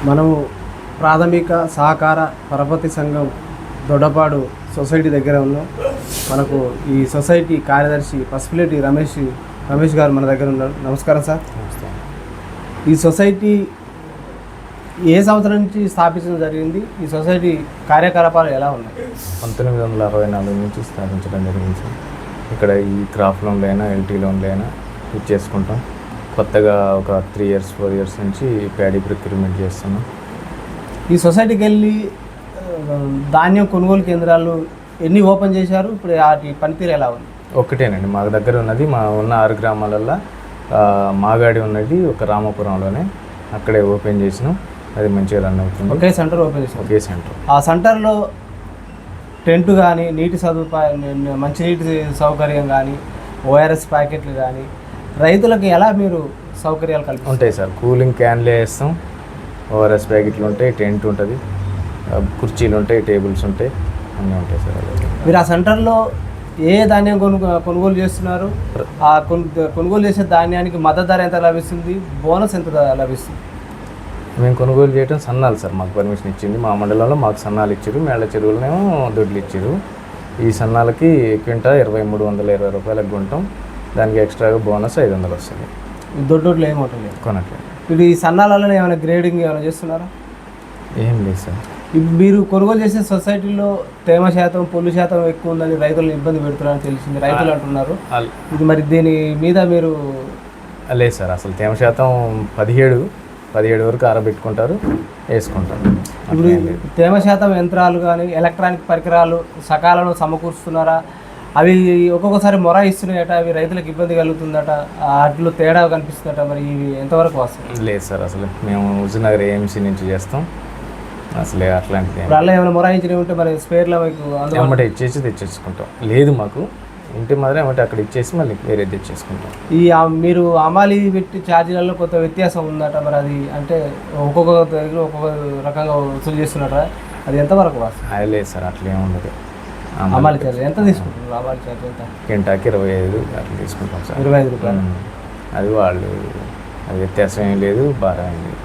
మనము ప్రాథమిక సహకార పరపతి సంఘం దొడ్డపాడు సొసైటీ దగ్గర ఉన్నాం. మనకు ఈ సొసైటీ కార్యదర్శి పసుపులేటి రమేష్ గారు మన దగ్గర ఉన్నారు. నమస్కారం సార్. ఈ సొసైటీ ఏ సంవత్సరం నుంచి స్థాపించడం జరిగింది? ఈ సొసైటీ కార్యకలాపాలు ఎలా ఉన్నాయి? 1964 నుంచి స్థాపించడం జరిగింది సార్. ఇక్కడ ఈ క్రాఫ్ట్ లోన్లు అయినా ఎల్టీ లోన్లు అయినా ఇచ్చేసుకుంటాం. కొత్తగా ఒక 3 years 4 years నుంచి ప్యాడీ ప్రొక్యూర్మెంట్ చేస్తున్నాం. ఈ సొసైటీకి వెళ్ళి ధాన్యం కొనుగోలు కేంద్రాలు ఎన్ని ఓపెన్ చేశారు? ఇప్పుడు వాటి పనితీరు ఎలా ఉంది? ఒక్కటేనండి మా దగ్గర ఉన్నది. మా ఉన్న 6 గ్రామాలల్లో మాగాడి ఉన్నది ఒక రామాపురంలోనే, అక్కడే ఓపెన్ చేసినాం. అది మంచిగా రన్ అవుతుంది. ఒకే సెంటర్ ఓపెన్ చేసాం. ఒకే సెంటర్. ఆ సెంటర్లో టెంట్ కానీ, నీటి సదుపాయం, మంచినీటి సౌకర్యం కానీ, ఓఆర్ఎస్ ప్యాకెట్లు కానీ రైతులకు ఎలా మీరు సౌకర్యాలు కల్పిస్తారు? ఉంటాయి సార్. కూలింగ్ క్యాన్లే వేస్తాం, ఓఆర్ఎస్ ప్యాకెట్లు ఉంటాయి, టెంట్ ఉంటుంది, కుర్చీలు ఉంటాయి, టేబుల్స్ ఉంటాయి, అన్నీ ఉంటాయి సార్. మీరు ఆ సెంటర్లో ఏ ధాన్యం కొనుగోలు చేస్తున్నారు? ఆ కొనుగోలు చేసే ధాన్యానికి మద్దతు ధర ఎంత లభిస్తుంది? బోనస్ ఎంత లభిస్తుంది? మేము కొనుగోలు చేయడం సన్నాలు సార్. మాకు పర్మిషన్ ఇచ్చింది. మా మండలంలో మాకు సన్నాలు ఇచ్చారు. మేళ్ళ చెరువులనేమో దొడ్లు ఇచ్చారు. ఈ సన్నాలకి క్వింటా 2320 రూపాయలకు కొంటాం. దానికి ఎక్స్ట్రాగా బోనస్ 500 వస్తుంది. దొడ్లు ఏమవుతుంది కొనట్లేదు. ఇప్పుడు ఈ సన్నాలలో ఏమైనా గ్రేడింగ్ ఏమైనా చేస్తున్నారా? ఏం లేదు సార్. మీరు కొనుగోలు చేసే సొసైటీలో తేమ శాతం, పొల్లు శాతం ఎక్కువ ఉందని రైతులను ఇబ్బంది పెడుతున్నారని తెలిసింది. రైతులు అంటున్నారు. ఇది మరి దీని మీద మీరు? లేదు సార్, అసలు తేమ శాతం 17 వరకు ఆరబెట్టుకుంటారు, వేసుకుంటారు. ఇప్పుడు తేమ శాతం యంత్రాలు కానీ ఎలక్ట్రానిక్ పరికరాలు సకాలంలో సమకూరుస్తున్నారా? అవి ఒక్కొక్కసారి మొర ఇస్తున్నాయట, అవి రైతులకు ఇబ్బంది కలుగుతుందట, వాటిలో తేడా కనిపిస్తుందట. మరి ఇవి ఎంతవరకు వస్తాయి? లేదు సార్, అసలు మేము హుజూర్నగర్ ఏఎంసీ నుంచి చేస్తాం. అసలు అట్లాంటిది అలా ఏమైనా మొరాయించినవి ఉంటే మరి స్పేర్లో మీకు ఎమ్మటే ఇచ్చేసి తెచ్చేసుకుంటాం. లేదు మాకు ఇంటి మాత్రం ఏమంటే అక్కడ ఇచ్చేసి మళ్ళీ వేరే తెచ్చేసుకుంటాం. ఈ మీరు అమాలి పెట్టి ఛార్జీలలో కొంత వ్యత్యాసం ఉందట. మరి అది అంటే ఒక్కొక్క దగ్గర ఒక్కొక్క రకంగా వసూలు చేస్తున్నట, అది ఎంతవరకు వస్తుంది? అది లేదు సార్, అట్లా ఏమి ఉండదు. అమాలి ఛార్జ్ ఎంత తీసుకుంటున్నారు? అమాలి ఛార్జ్ ఎంత? గంటకి 25 అట్లా తీసుకుంటాం సార్. 25 రూపాయలు. అది వాళ్ళు, అది వ్యత్యాసం ఏం లేదు, భారం ఏం లేదు.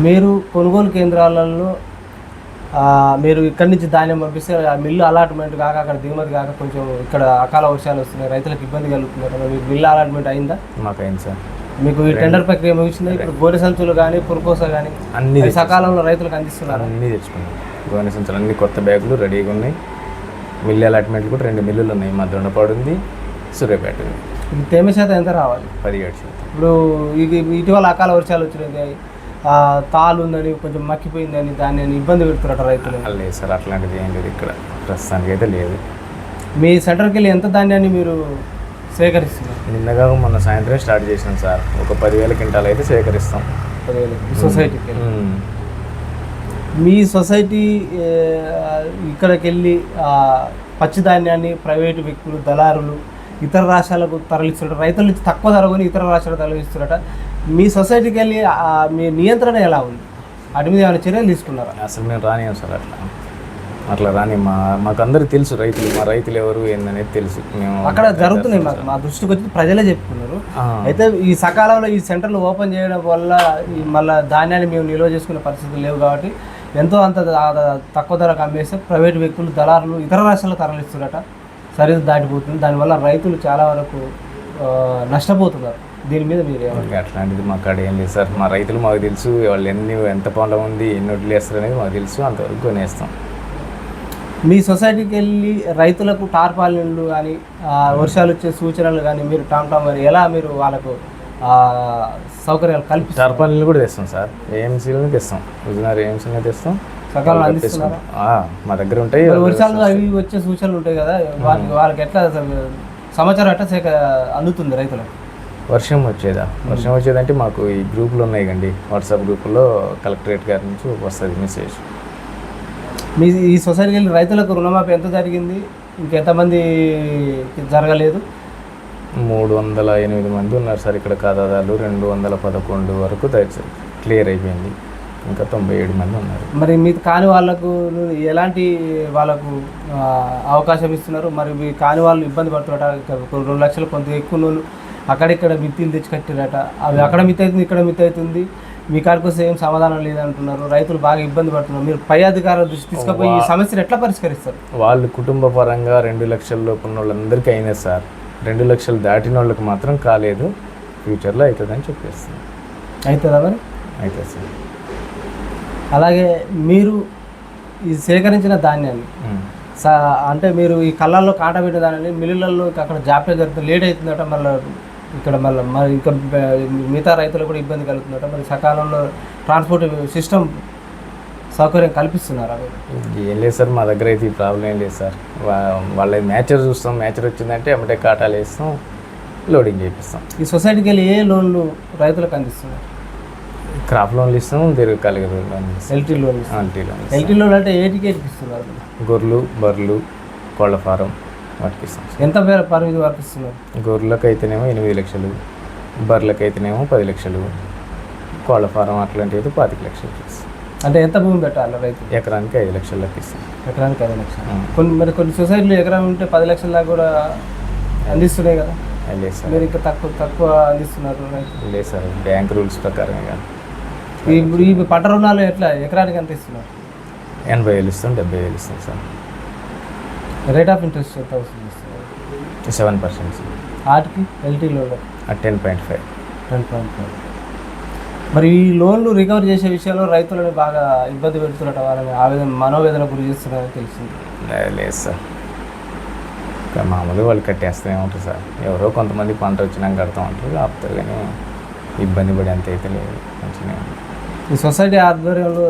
మీరు కొనుగోలు కేంద్రాలలో మీరు ఇక్కడి నుంచి ధాన్యం పంపిస్తే ఆ మిల్లు అలాట్మెంట్ కాక అక్కడ దిగుమతి కాక కొంచెం ఇక్కడ అకాల వర్షాలు వస్తున్నాయి, రైతులకు ఇబ్బంది కలుగుతున్నారు. మీకు మిల్లు అలాట్మెంట్ అయిందా? మాకు అయింది సార్. మీకు ఈ టెండర్ ప్రక్రియ ముగిసిందా? ఇప్పుడు గోనె సంచులు కానీ పురుకోస కానీ అన్ని సకాలంలో రైతులకు అందిస్తున్నారు? అన్నీ తెచ్చుకున్నాం. గోనె సంచులు అన్ని కొత్త బ్యాగులు రెడీగా ఉన్నాయి. మిల్లు అలాట్మెంట్లు కూడా 2 మిల్లులు ఉన్నాయి. మా దొండపాడు ఉంది, సూర్యాపేట ఉంది. తేమ శాతం ఎంత రావాలి? 17%. ఇప్పుడు ఇటీవల అకాల వర్షాలు వచ్చినాయి, తాలు ఉందని కొంచెం మక్కిపోయిందని దాన్ని ఇబ్బంది పెడుతున్నట్టు రైతులు. లేదు సార్, అట్లాంటిది ఏం లేదు ఇక్కడ ప్రస్తుతానికి అయితే లేదు. మీ సెంటర్కి వెళ్ళి ఎంత ధాన్యాన్ని మీరు సేకరిస్తున్నారు? నిన్నగా మొన్న సాయంత్రం స్టార్ట్ చేసినాం సార్. ఒక 10,000 క్వింటాలు అయితే సేకరిస్తాం. 10,000 సొసైటీకి. మీ సొసైటీ ఇక్కడికి వెళ్ళి పచ్చి ధాన్యాన్ని ప్రైవేటు వ్యక్తులు, దళారులు ఇతర రాష్ట్రాలకు తరలిస్తున్నట్టు, రైతుల నుంచి తక్కువ ధర కొని ఇతర రాష్ట్రాలకు తరలిస్తున్నట్ట. మీ సొసైటీకి వెళ్ళి మీ నియంత్రణ ఎలా ఉంది? వాటి మీద ఏమైనా చర్యలు తీసుకున్నారా? అసలు మేము రానియం సార్. అట్లా రాని మాకు అందరికి తెలుసు. మా రైతులు ఎవరు ఏందనేది తెలుసు. మేము అక్కడ జరుగుతున్నాయి. మా దృష్టికి వచ్చి ప్రజలే చెప్పుకున్నారు. అయితే ఈ సకాలంలో ఈ సెంటర్లు ఓపెన్ చేయడం వల్ల మళ్ళీ ధాన్యాన్ని మేము నిల్వ చేసుకునే పరిస్థితులు లేవు కాబట్టి ఎంతో అంత తక్కువ ధరకు అమ్మేస్తే ప్రైవేటు వ్యక్తులు, దళారులు ఇతర రాష్ట్రాలకు తరలిస్తున్నట. సరిహద్దు దాటిపోతుంది. దానివల్ల రైతులు చాలా వరకు నష్టపోతున్నారు. దీని మీద మీరు అట్లాంటిది మాకు కాడ ఏం లేదు సార్. మా రైతులు మాకు తెలుసు. వాళ్ళు ఎంత పొలం ఉంది, ఎన్ని వడ్లు వేస్తారు అనేది మాకు తెలుసు. అంతవరకు కొనేస్తాం. మీ సొసైటీకి వెళ్ళి రైతులకు టార్పాలిన్లు కానీ వర్షాలు వచ్చే సూచనలు కానీ మీరు మరి ఎలా మీరు వాళ్ళకు సౌకర్యాలు కల్పిస్తారు? టార్పాలిన్లు కూడా తెస్తాం సార్. ఏఎంసీలను తెస్తాం. హుజూర్నగర్ ఏఎంసీలో తెస్తాం. సకాలంలో అందిస్తున్నారా? మా దగ్గర ఉంటాయి. వర్షాలు అవి వచ్చే సూచనలు ఉంటాయి కదా, వాళ్ళకి ఎట్లా సమాచారం ఎట్లా అందుతుంది రైతులకు? వర్షం వచ్చేదంటే మాకు ఈ గ్రూపులు ఉన్నాయి కండి, వాట్సాప్ గ్రూపుల్లో కలెక్టరేట్ గారి నుంచి వస్తుంది మెసేజ్. మీ ఈ సొసైటీకి వెళ్ళి రైతులకు రుణమాఫీ ఎంత జరిగింది? ఇంకెంతమంది జరగలేదు? 308 మంది ఉన్నారు సార్ ఇక్కడ ఖాతాదారులు. 211 వరకు క్లియర్ అయిపోయింది. ఇంకా 97 మంది ఉన్నారు. మరి మీకు కాని వాళ్ళకు ఎలాంటి వాళ్ళకు అవకాశం ఇస్తున్నారు? మరి మీ కాని వాళ్ళు ఇబ్బంది పడుతున్నారట. 2 లక్షలు కొంత ఎక్కువ అక్కడిక్కడ మిత్తిలు తెచ్చి కట్టిరట. అవి అక్కడ మిత్తి అవుతుంది, ఇక్కడ మిత్తి అవుతుంది. మీ కాడికి వస్తే ఏం సమాధానం లేదంటున్నారు, రైతులు బాగా ఇబ్బంది పడుతున్నారు. మీరు పై అధికారుల దృష్టి తీసుకుపోయి ఈ సమస్యను ఎట్లా పరిష్కరిస్తారు? వాళ్ళు కుటుంబ పరంగా 2 లక్షల లోపు ఉన్న వాళ్ళందరికీ అయినాయి సార్. 2 లక్షలు దాటిన వాళ్ళకి మాత్రం కాలేదు. ఫ్యూచర్లో అవుతుందని చెప్పేస్తుంది. అవుతుందా మరి? అవుతుంది సార్. అలాగే మీరు ఈ సేకరించిన ధాన్యాన్ని అంటే మీరు ఈ కళ్ళల్లో కాట పెట్టే దానిని మిల్లులలో అక్కడ జాప్యం జరుగుతుంది, లేట్ అవుతుందట, మళ్ళీ ఇక్కడ మరి ఇంకా మిగతా రైతులకు కూడా ఇబ్బంది కలుగుతుందట. మరి సకాలంలో ట్రాన్స్పోర్ట్ సిస్టమ్ సౌకర్యం కల్పిస్తున్నారా? ఏం లేదు సార్, మా దగ్గర అయితే ఈ ప్రాబ్లం ఏం లేదు సార్. వాళ్ళ మ్యాచర్ చూస్తాం, మ్యాచర్ వచ్చిందంటే అమ్మటే కాటాలు వేస్తాం, లోడింగ్ చేపిస్తాం. ఈ సొసైటీకి వెళ్ళి ఏ లోన్లు రైతులకు అందిస్తున్నారు? క్రాప్ లోన్లు ఇస్తాం, దీర్ఘకాలిక లోన్లు ఇస్తాం. LT loan. ఎల్టీ లోన్ అంటే ఏటికి ఇస్తున్నారు? గొర్రెలు, బర్రెలు, కోళ్ళ ఫారం వాటికి ఇస్తాం. ఎంత పరిమితి వరకు ఇస్తున్నారు? గొర్రెలకు అయితేనేమో 8 లక్షలు, బర్రెలకు అయితేనేమో 10 లక్షలు, కోళ్ళ ఫారం అట్లాంటివి అయితే 25 లక్షలు ఇస్తాం. అంటే ఎంత భూమి పెట్టాలి రైతు? ఎకరానికి 5 లక్షలకు ఇస్తాం. ఎకరానికి 5 లక్షలు. కొన్ని సొసైటీలు ఎకరం ఉంటే 10 లక్షల దాకా కూడా అందిస్తున్నాయి కదా. లేదు సార్, మీరు ఇంకా తక్కువ అందిస్తున్నారు. లేదు సార్, బ్యాంక్ రూల్స్ ప్రకారం. ఇప్పుడు ఈ పంట రుణాలు ఎట్లా ఎకరానికి ఎంత ఇస్తున్నారు? 80,000 ఇస్తాం, 70,000 ఇస్తాం సార్. రేట్ ఆఫ్ ఇంట్రెస్ట్ ఎంత వస్తుంది? 7%. వాటికి ఎల్టీలో 10.5. 10.5. మరి ఈ లోన్లు రికవర్ చేసే విషయంలో రైతులను బాగా ఇబ్బంది పెడుతున్నట్టు, వాళ్ళని ఆవేదన మనోవేదన గురి చేస్తున్నారని తెలిసింది. లేదు సార్, మామూలుగా వాళ్ళు కట్టేస్తూనే ఉంటారు సార్. ఎవరో కొంతమంది పంట వచ్చినాక కడతాం అంటారు, ఆపుతారు, కానీ ఇబ్బంది పడి అంత అయితే లేదు. మంచిగా ఈ సొసైటీ ఆధ్వర్యంలో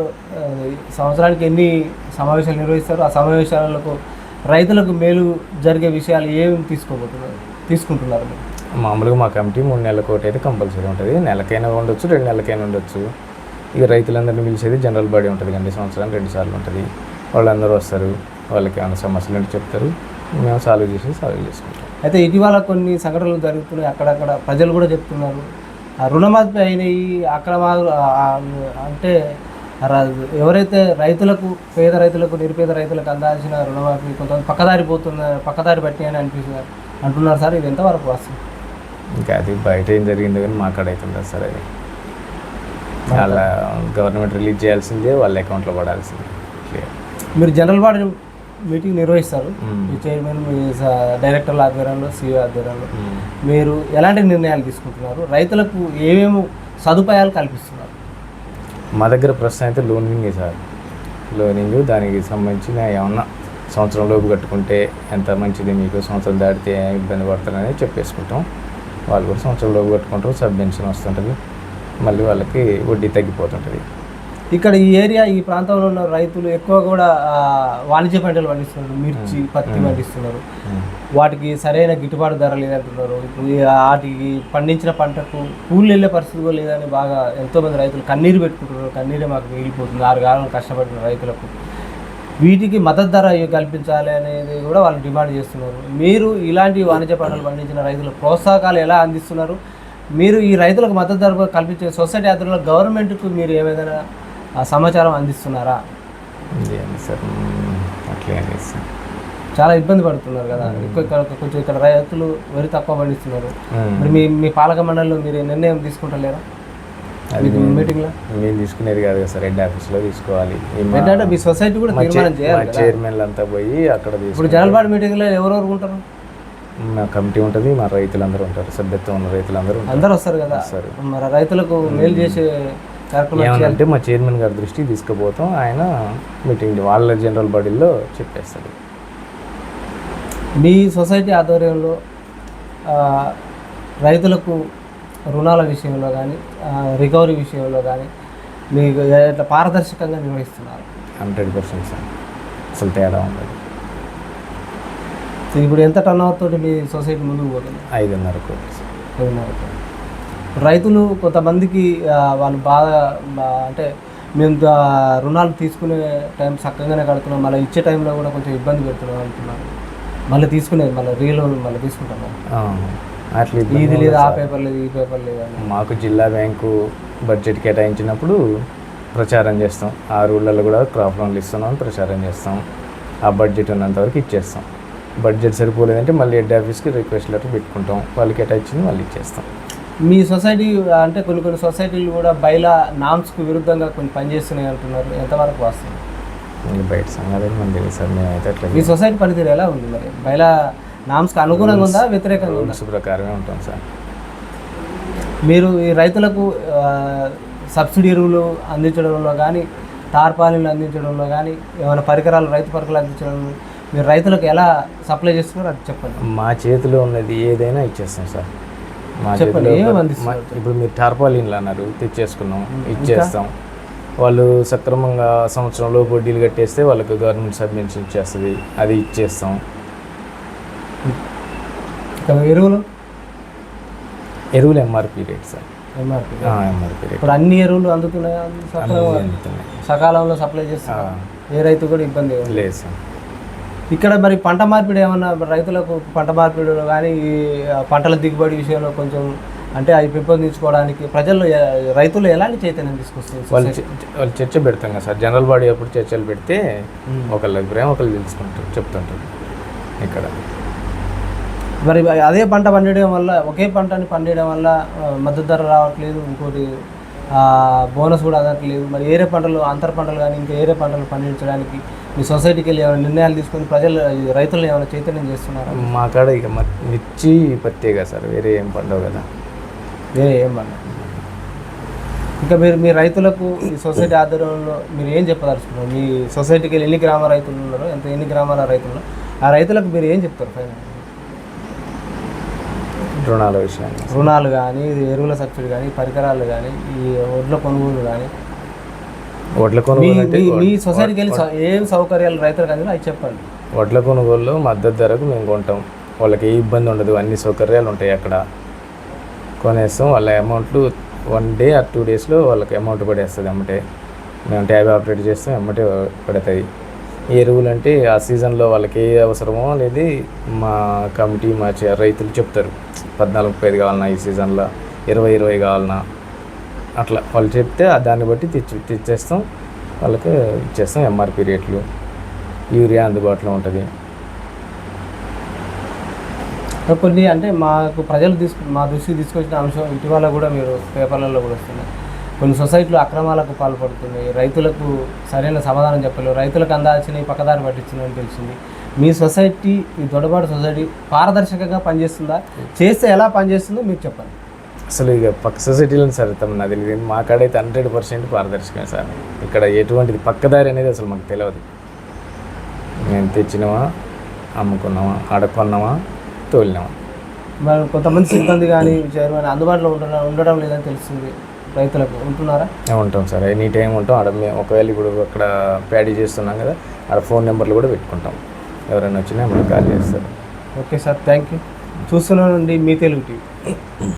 సంవత్సరానికి ఎన్ని సమావేశాలు నిర్వహిస్తారు? ఆ సమావేశాలకు రైతులకు మేలు జరిగే విషయాలు ఏమి తీసుకుంటున్నారు? మామూలుగా మా కమిటీ 3 నెలలకు ఒకటి అయితే కంపల్సరీ ఉంటుంది. నెలకైనా ఉండొచ్చు, 2 నెలలకైనా ఉండొచ్చు. ఇక రైతులందరినీ పిలిచేది జనరల్ బాడీ ఉంటుంది కండి, సంవత్సరానికి 2 సార్లు ఉంటుంది. వాళ్ళందరూ వస్తారు, వాళ్ళకి ఏమైనా సమస్యలు అంటే చెప్తారు, మేము సాల్వ్ చేసుకుంటాం. అయితే ఇటీవల కొన్ని సంఘటనలు జరుగుతున్నాయి, అక్కడక్కడ ప్రజలు కూడా చెప్తున్నారు రుణమాఫీ అయినాయి అక్రమాలు. అంటే ఎవరైతే రైతులకు, పేద రైతులకు, నిరుపేద రైతులకు అందాల్సిన రుణమాఫీ కొంతమంది పక్కదారి పట్టి అని అంటున్నారు సార్. ఇది ఎంతవరకు వస్తుంది? ఇంకా అది బయట ఏం జరిగిందో కానీ మా కాడ అవుతుంది సార్. అది వాళ్ళ గవర్నమెంట్ రిలీజ్ చేయాల్సిందే, వాళ్ళ అకౌంట్లో పడాల్సిందే. మీరు జనరల్ బాడీ మీటింగ్ నిర్వహిస్తారు, మీ చైర్మన్, మీ డైరెక్టర్ల ఆధ్వర్యంలో, సిఇఓ ఆధ్వర్యంలో మీరు ఎలాంటి నిర్ణయాలు తీసుకుంటున్నారు? రైతులకు ఏమేమి సదుపాయాలు కల్పిస్తున్నారు? మా దగ్గర ప్రస్తుతం అయితే లోనింగే సార్. లోనింగ్, దానికి సంబంధించిన ఏమన్నా సంవత్సరంలోపు కట్టుకుంటే ఎంత మంచిది, మీకు సంవత్సరం దాటితే ఇబ్బంది పడతారనేది చెప్పేసుకుంటాం. వాళ్ళు కూడా సంవత్సరంలోపు కట్టుకుంటారు, సబ్వెన్షన్ వస్తుంటుంది, మళ్ళీ వాళ్ళకి వడ్డీ తగ్గిపోతుంటుంది. ఇక్కడ ఈ ఏరియా, ఈ ప్రాంతంలో ఉన్న రైతులు ఎక్కువ కూడా వాణిజ్య పంటలు పండిస్తున్నారు, మిర్చి, పత్తి పండిస్తున్నారు. వాటికి సరైన గిట్టుబాటు ధర లేదంటున్నారు. ఇప్పుడు వాటికి పండించిన పంటకు కూలి వెళ్ళే పరిస్థితి కూడా లేదని బాగా ఎంతోమంది రైతులు కన్నీరు పెట్టుకుంటున్నారు. కన్నీరే మాకు మిగిలిపోతుంది 6 కాలం కష్టపడిన రైతులకు. వీటికి మద్దతు ధర కల్పించాలి అనేది కూడా వాళ్ళు డిమాండ్ చేస్తున్నారు. మీరు ఇలాంటి వాణిజ్య పంటలు పండించిన రైతులకు ప్రోత్సాహకాలు ఎలా అందిస్తున్నారు? మీరు ఈ రైతులకు మద్దతు ధర కల్పించే సొసైటీ ఆధ్వర్యంలో గవర్నమెంట్కు మీరు ఏమైనా సమాచారం అందిస్తున్నారా? సార్ అట్లే సార్, చాలా ఇబ్బంది పడుతున్నారు కదా. కొంచెం ఇక్కడ రైతులు వరి తక్కువ పండిస్తున్నారు. మరి మీ పాలక మండలిలో మీరు నిర్ణయం తీసుకుంటలేరా? మీటింగ్లో మేము తీసుకునేది కాదు కదా సార్, హెడ్ ఆఫీస్లో తీసుకోవాలి. ఏంటంటే మీ సొసైటీ కూడా తీర్మానం చేయాలి. చైర్మన్లు అంతా పోయి అక్కడ ఇప్పుడు జనరల్ బాడీ మీటింగ్లో ఎవరెవరు ఉంటారు? మా కమిటీ ఉంటుంది, మా రైతులందరూ ఉంటారు, సభ్యత్వం ఉన్న రైతులందరూ అందరూ వస్తారు కదా. మరి రైతులకు మేలు చేసే ఏమంటే మా చైర్మన్ గారి దృష్టికి తీసుకుపోతాం, ఆయన మీటింగ్ వాళ్ళ జనరల్ బాడీలో చెప్పేస్తాడు. మీ సొసైటీ ఆధ్వర్యంలో రైతులకు రుణాల విషయంలో కానీ, రికవరీ విషయంలో కానీ మీకు ఎట్లా పారదర్శకంగా నిర్వహిస్తున్నారు? 100% సార్, అసలు తేడా ఉండదు. ఇప్పుడు ఎంత టర్న్ ఓవర్ తోటి మీ సొసైటీ ముందుకు పోతుంది? 5.5 కోట్లు. 5.5 కోట్లు. రైతులు కొంతమందికి వాళ్ళు బాగా అంటే మేము రుణాలు తీసుకునే టైం చక్కగానే కడుతున్నాం, మళ్ళీ ఇచ్చే టైంలో కూడా కొంచెం ఇబ్బంది పెడుతున్నాం అంటున్నారు. మళ్ళీ తీసుకునేది మళ్ళీ రీలోన్ మళ్ళీ తీసుకుంటాం, అట్లా ఇది లేదు, ఆ పేపర్ లేదు, ఈ పేపర్ లేదు. మాకు జిల్లా బ్యాంకు బడ్జెట్ కేటాయించినప్పుడు ప్రచారం చేస్తాం, ఆ ఊళ్ళల్లో కూడా క్రాప్ లోన్లు ఇస్తున్నాం అని ప్రచారం చేస్తాం. ఆ బడ్జెట్ ఉన్నంతవరకు ఇచ్చేస్తాం. బడ్జెట్ సరిపోలేదంటే మళ్ళీ హెడ్ ఆఫీస్కి రిక్వెస్ట్ లెటర్ పెట్టుకుంటాం, వాళ్ళు కేటాయించింది మళ్ళీ ఇచ్చేస్తాం. మీ సొసైటీ అంటే కొన్ని సొసైటీలు కూడా బయలా నామ్స్కు విరుద్ధంగా కొన్ని పనిచేస్తున్నాయి అంటున్నారు, ఎంతవరకు వాస్తవం? ఇంకా బయట సంగతి మనకు తెలియదు సార్, మేమైతే అట్లా మీ సొసైటీ పనితీరు ఎలా ఉంది మరి? బయలా నామ్స్కి అనుగుణంగా ఉందా, వ్యతిరేకంగా ఉందా? రూల్స్ ప్రకారమే ఉంటాం సార్. మీరు ఈ రైతులకు సబ్సిడీ ఎరువులు అందించడంలో కానీ, టార్పాలిన్లు అందించడంలో కానీ, ఏమైనా పరికరాలు, రైతు పరికరాలు అందించడంలో మీరు రైతులకు ఎలా సప్లై చేస్తున్నారో అది చెప్పండి. మా చేతిలో ఉన్నది ఏదైనా ఇచ్చేస్తాం సార్. మా చెప్పండి, చేతిలో ఏం అందిస్తున్నారు? ఇప్పుడు మీరు టార్పాలిన్లు అన్నారు, తెచ్చేసుకున్నాం, ఇచ్చేస్తాం. వాళ్ళు సక్రమంగా సంవత్సరంలో వడ్డీలు కట్టేస్తే వాళ్ళకి గవర్నమెంట్ సబ్మిషన్ ఇచ్చేస్తుంది, అది ఇచ్చేస్తాం. ఎరువులు MRP rate sir. MRP rate. ఇప్పుడు అన్ని ఎరువులు అందుతున్నాయా? సకాలంలో సప్లై చేస్తున్నారు, ఏ రైతు కూడా ఇబ్బంది లేదు సార్. ఇక్కడ మరి పంట మార్పిడి ఏమన్నా రైతులకు పంట మార్పిడి కానీ ఈ పంటల దిగుబడి విషయంలో కొంచెం అంటే అవి పెంపొందించుకోవడానికి ప్రజల్లో రైతులు ఎలాంటి చైతన్యం తీసుకొస్తారు? వాళ్ళు చర్చ పెడతాం కదా సార్, జనరల్ బాడీ అప్పుడు చర్చలు పెడితే ఒకళ్ళ అభిప్రాయం ఒకళ్ళు తెలుసుకుంటారు, చెప్తుంటారు. ఇక్కడ మరి అదే పంట పండించడం వల్ల, ఒకే పంటని పండించడం వల్ల మద్దతు ధర రావట్లేదు, ఇంకోటి బోనస్ కూడా అందట్లేదు. మరి ఏరే పంటలు, అంతర పంటలు కానీ ఇంకా ఏరే పంటలు పండించడానికి మీ సొసైటీకి వెళ్ళి ఏమైనా నిర్ణయాలు తీసుకొని ప్రజలు, రైతులను ఏమైనా చైతన్యం చేస్తున్నారు? మా కాడ ఇక మిర్చి పత్తేగా సార్, వేరే ఏం పండవు కదా, వేరే ఏం పండ. ఇంకా మీ రైతులకు ఈ సొసైటీ ఆధ్వర్యంలో మీరు ఏం చెప్పదలుచుకున్నారు? మీ సొసైటీకి వెళ్ళి ఎన్ని గ్రామ రైతులు ఉన్నారో, ఎన్ని గ్రామాల రైతులు ఉన్నారో ఆ రైతులకు మీరు ఏం చెప్తారు? ఫైనల్ రుణాల విషయాన్ని, రుణాలు కానీ, ఎరువుల సబ్సిడీ కానీ, పరికరాలు కానీ, ఈ వడ్ల కొనుగోలు కానీ, వడ్ల కొనుగోలు మీ సొసైటీకి వెళ్ళి ఏం సౌకర్యాలు రైతులకు అందినా అవి చెప్పండి. వడ్ల కొనుగోలులో మద్దతు ధరకు మేము కొంటాం, వాళ్ళకి ఏ ఇబ్బంది ఉండదు, అన్ని సౌకర్యాలు ఉంటాయి అక్కడ. కొనేస్తాం, వాళ్ళ అమౌంట్లు 1 day or 2 daysలో వాళ్ళకి అమౌంట్ పడేస్తుంది అమ్మటే. మేము ట్యాబ్ ఆపరేట్ చేస్తాం, అమ్మటే పడతాయి. ఈ ఎరువులు అంటే ఆ సీజన్లో వాళ్ళకి ఏ అవసరమో అనేది మా కమిటీ, మా రైతులు చెప్తారు. 14-15 కావాలన్నా, ఈ సీజన్లో 20-20 కావాలన్నా, అట్లా వాళ్ళు చెప్తే దాన్ని బట్టి తెచ్చేస్తాం, వాళ్ళకి ఇచ్చేస్తాం. ఎంఆర్పి రేట్లు, యూరియా అందుబాటులో ఉంటుంది. కొన్ని అంటే మాకు ప్రజలు మా దృష్టికి తీసుకొచ్చిన అంశం ఇటీవల కూడా మీరు పేపర్లలో కూడా వస్తున్నాయి, కొన్ని సొసైటీలు అక్రమాలకు పాల్పడుతున్నాయి, రైతులకు సరైన సమాధానం చెప్పలేవు, రైతులకు అందాల్సిన పక్కదారి పట్టించిందని తెలిసింది. మీ సొసైటీ, ఈ దొడ్డబాటు సొసైటీ పారదర్శకంగా పనిచేస్తుందా? చేస్తే ఎలా పనిచేస్తుందో మీరు చెప్పండి. అసలు ఇక పక్క సొసైటీలను సార్ నాకు తెలియదు, మా కాడైతే 100% పారదర్శకమే సార్. ఇక్కడ ఎటువంటిది పక్కదారి అనేది అసలు మాకు తెలియదు. మేము తెచ్చినామా, అమ్ముకున్నామా, అడుక్కున్నామా, తోలినామా. మరి కొంతమంది సిబ్బంది కానీ చైర్మన్ అందుబాటులో ఉండడం లేదని తెలుస్తుంది, రైతులకు ఉంటున్నారా? ఉంటాం సార్, ఎనీ టైం ఉంటాం. ఆడ మేము ఒకవేళ ఇప్పుడు అక్కడ ప్యాడీ చేస్తున్నాం కదా, ఆడ ఫోన్ నెంబర్లు కూడా పెట్టుకుంటాం, ఎవరైనా వచ్చినా మనకు కాల్ చేస్తారు. Okay sir, thank you. చూస్తున్నానండి మీ తెలుగు టీవీ.